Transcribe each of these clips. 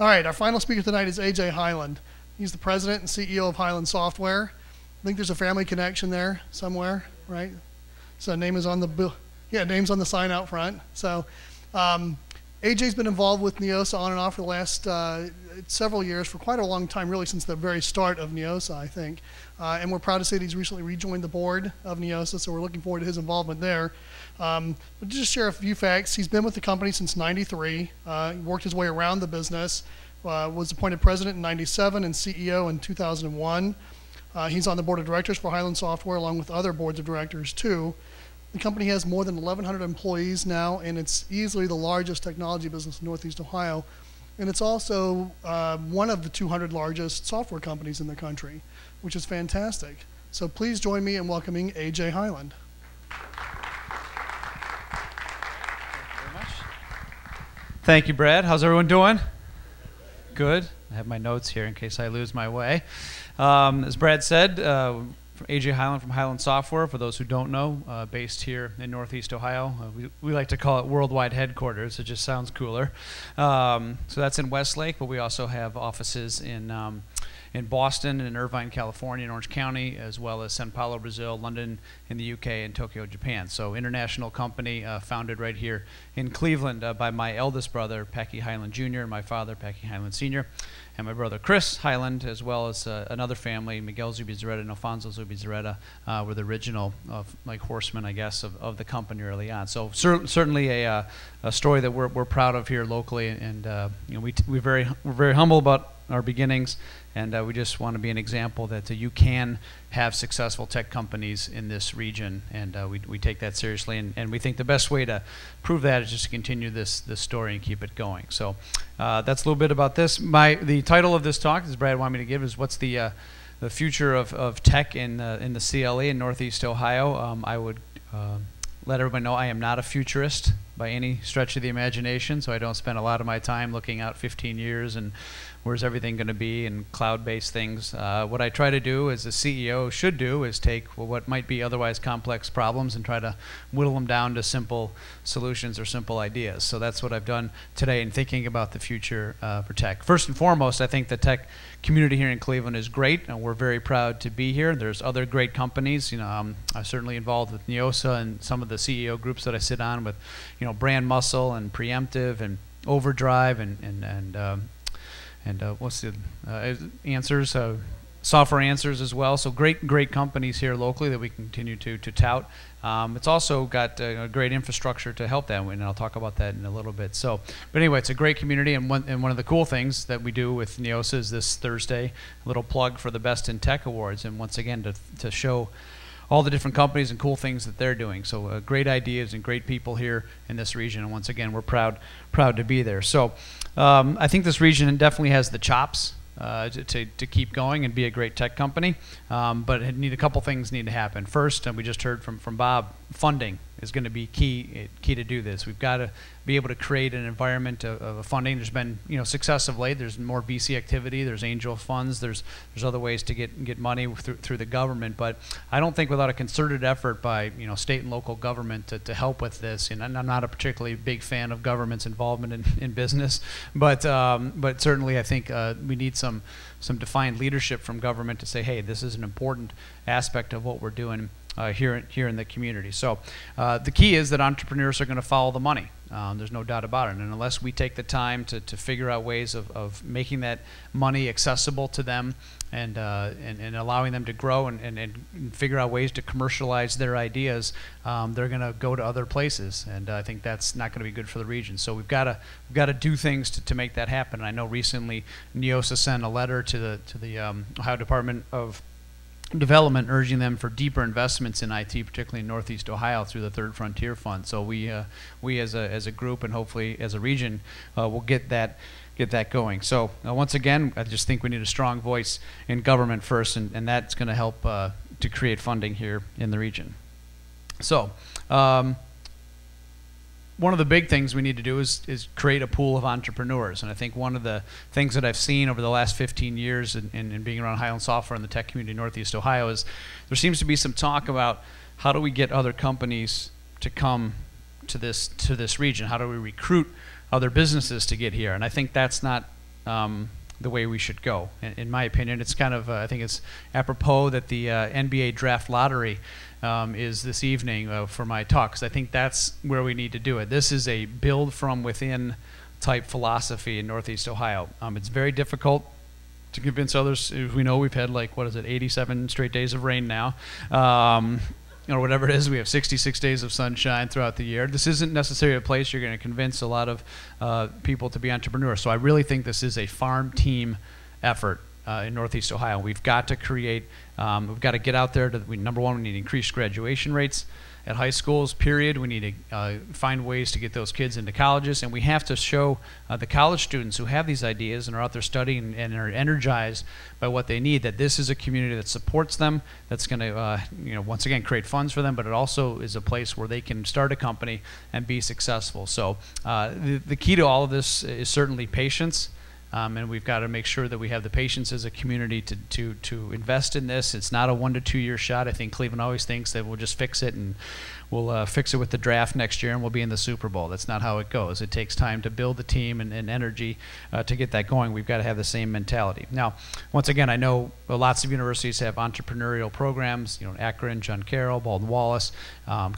All right, our final speaker tonight is AJ Hyland. He's the president and CEO of Hyland Software. I think there's a family connection there somewhere, right? So name is on the bill. Yeah, name's on the sign out front. So AJ's been involved with Neosa on and off for the last several years, for quite a long time, really since the very start of Neosa, I think. And we're proud to say that he's recently rejoined the board of Neosa, so we're looking forward to his involvement there. But just share a few facts. He's been with the company since '93. He worked his way around the business, was appointed president in '97 and CEO in 2001. He's on the board of directors for Hyland Software, along with other boards of directors, too. The company has more than 1,100 employees now, and it's easily the largest technology business in Northeast Ohio. And it's also one of the 200 largest software companies in the country, which is fantastic. So please join me in welcoming AJ Hyland. Thank you, Brad. How's everyone doing? Good. I have my notes here in case I lose my way. As Brad said, AJ Hyland from Hyland Software, for those who don't know, based here in Northeast Ohio. We like to call it worldwide headquarters. It just sounds cooler. So that's in Westlake, but we also have offices in Boston and Irvine, California, and Orange County, as well as Sao Paulo, Brazil, London in the UK, and Tokyo, Japan. So international company founded right here in Cleveland by my eldest brother, Packy Hyland Jr., and my father, Packy Hyland Sr., and my brother Chris Hyland, as well as another family, Miguel Zubizarreta and Alfonso Zubizarreta, were the original like horsemen, I guess, of the company early on. So certainly a story that we're proud of here locally, and you know, we're very humble about our beginnings, and we just want to be an example that you can have successful tech companies in this region, and we take that seriously, and we think the best way to prove that is just to continue this story and keep it going. So that's a little bit about this. The title of this talk, as Brad wanted me to give, is what's the future of tech in the CLE in Northeast Ohio. I would let everybody know I am not a futurist by any stretch of the imagination, so I don't spend a lot of my time looking out 15 years and where's everything going to be and cloud-based things. What I try to do, as a CEO should do, is take what might be otherwise complex problems and try to whittle them down to simple solutions or simple ideas. So that's what I've done today in thinking about the future for tech. First and foremost, I think the tech community here in Cleveland is great, and we're very proud to be here. There's other great companies. You know, I'm certainly involved with Neosa and some of the CEO groups that I sit on with, you know, Brand Muscle and Preemptive and Overdrive and what's the Answers, Software Answers as well. So great companies here locally that we continue to tout. It's also got a great infrastructure to help that, and I'll talk about that in a little bit. So, but anyway, it's a great community, and one of the cool things that we do with Neosa is this Thursday, a little plug for the Best in Tech Awards, and once again to show all the different companies and cool things that they're doing. So great ideas and great people here in this region, and once again, we're proud to be there. So I think this region definitely has the chops to keep going and be a great tech company, but a couple things need to happen. First, and we just heard from Bob, funding is going to be key to do this. We've got to be able to create an environment of funding. There's been, you know, success of late. There's more VC activity. There's angel funds. There's other ways to get money through the government. But I don't think without a concerted effort by, you know, state and local government to help with this. And I'm not a particularly big fan of government's involvement in business, but certainly I think we need some defined leadership from government to say, hey, this is an important aspect of what we're doing here in the community. So the key is that entrepreneurs are going to follow the money. There's no doubt about it. And unless we take the time to figure out ways of making that money accessible to them and allowing them to grow and figure out ways to commercialize their ideas, they're going to go to other places. And I think that's not going to be good for the region. So we've got to do things to make that happen. And I know recently Neosa sent a letter to the Ohio Department of Development urging them for deeper investments in IT, particularly in Northeast Ohio through the Third Frontier Fund. So we as a group and hopefully as a region will get that going. So once again, I just think we need a strong voice in government first, and that's going to help to create funding here in the region. So one of the big things we need to do is create a pool of entrepreneurs. And I think one of the things that I've seen over the last 15 years in being around Hyland Software and the tech community in Northeast Ohio is there seems to be some talk about how do we get other companies to come to this region? How do we recruit other businesses to get here? And I think that's not the way we should go. In my opinion, it's kind of, I think it's apropos that the NBA draft lottery is this evening for my talk, because I think that's where we need to do it. This is a build from within type philosophy in Northeast Ohio. It's very difficult to convince others. We know we've had 87 straight days of rain now. Or whatever it is, we have 66 days of sunshine throughout the year. This isn't necessarily a place you're going to convince a lot of people to be entrepreneurs. So I really think this is a farm team effort in Northeast Ohio. We've got to create, we've got to get out there. Number one, we need increased graduation rates at high schools, period. We need to find ways to get those kids into colleges, and we have to show the college students who have these ideas and are out there studying and are energized by what they need, that this is a community that supports them, that's going to, once again, create funds for them, but it also is a place where they can start a company and be successful. So the key to all of this is certainly patience. And we've got to make sure that we have the patience as a community to invest in this. It's not a 1 to 2 year shot. I think Cleveland always thinks that we'll just fix it and we'll fix it with the draft next year and we'll be in the Super Bowl. That's not how it goes. It takes time to build the team and energy to get that going. We've got to have the same mentality. Now, once again, I know lots of universities have entrepreneurial programs, Akron, John Carroll, Baldwin Wallace,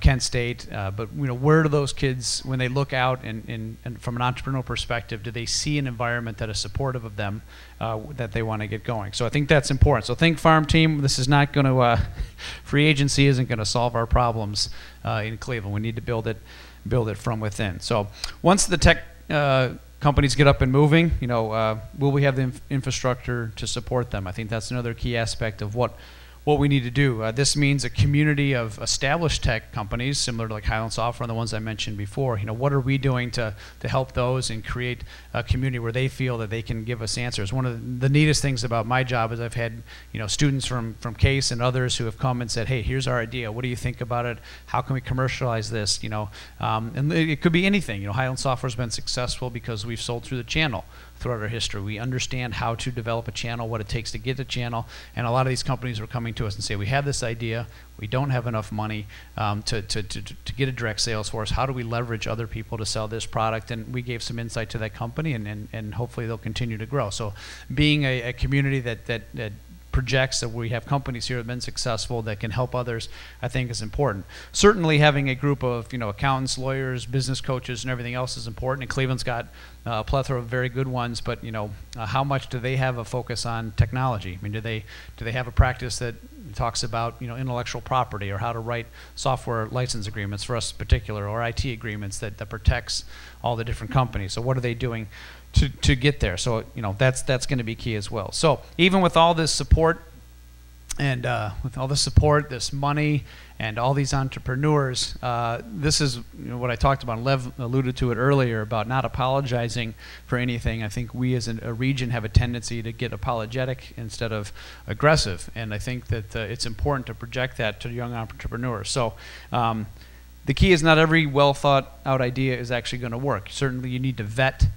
Kent State, but where do those kids, when they look out and from an entrepreneurial perspective, do they see an environment that is supportive of them, that they want to get going? So I think that's important. So think farm team. This is not going to, free agency isn't going to solve our problems in Cleveland. We need to build it from within. So once the tech companies get up and moving, will we have the infrastructure to support them? I think that's another key aspect of what we need to do. This means a community of established tech companies, similar to Hyland Software and the ones I mentioned before. What are we doing to help those and create a community where they feel that they can give us answers? One of the neatest things about my job is I've had students from Case and others who have come and said, hey, here's our idea. What do you think about it? How can we commercialize this? And it could be anything. Hyland Software has been successful because we've sold through the channel throughout our history. We understand how to develop a channel, what it takes to get a channel, and a lot of these companies are coming to us and say, we have this idea, we don't have enough money to get a direct sales force. How do we leverage other people to sell this product? And we gave some insight to that company, and hopefully they'll continue to grow. So being a community that projects that we have companies here that have been successful that can help others, I think is important. Certainly having a group of accountants, lawyers, business coaches, and everything else is important. And Cleveland's got a plethora of very good ones, but how much do they have a focus on technology? I mean, do they have a practice that talks about intellectual property, or how to write software license agreements for us in particular, or IT agreements that protects all the different companies? So what are they doing to get there? So that's going to be key as well. So even with all this support and this money and all these entrepreneurs, this is what I talked about. Lev alluded to it earlier about not apologizing for anything. I think we as a region have a tendency to get apologetic instead of aggressive, and I think that it's important to project that to young entrepreneurs. So the key is not every well thought out idea is actually going to work. Certainly you need to vet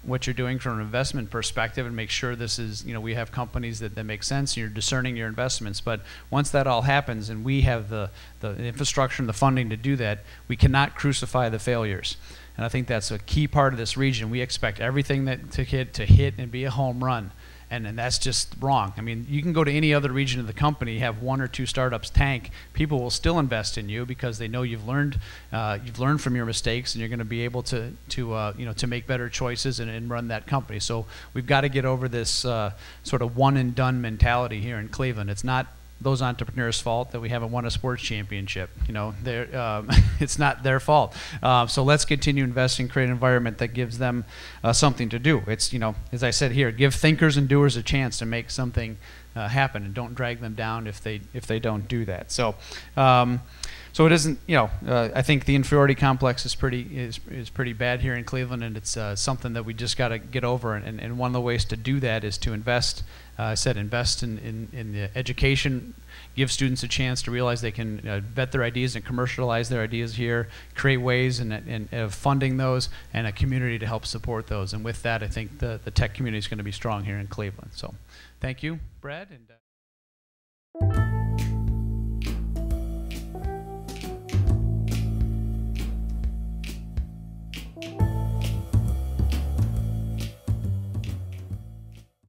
what you're doing from an investment perspective and make sure this is, we have companies that make sense, and you're discerning your investments. But once that all happens and we have the infrastructure and the funding to do that, we cannot crucify the failures. And I think that's a key part of this region. We expect everything to hit and be a home run. And that's just wrong. I mean, you can go to any other region of the company, have 1 or 2 startups tank. People will still invest in you because they know you've learned from your mistakes, and you're going to be able to make better choices and run that company. So we've got to get over this sort of one and done mentality here in Cleveland. It's not those entrepreneurs' fault that we haven't won a sports championship. It's not their fault. So let's continue investing, create an environment that gives them something to do. It's, as I said here, give thinkers and doers a chance to make something happen, and don't drag them down if they don't do that. So so it isn't, I think the inferiority complex is pretty bad here in Cleveland, and it's something that we just got to get over. And one of the ways to do that is to invest. I said invest in the education, give students a chance to realize they can vet their ideas and commercialize their ideas here, create ways of funding those, and a community to help support those. And with that, I think the tech community is going to be strong here in Cleveland. So thank you, Brad. And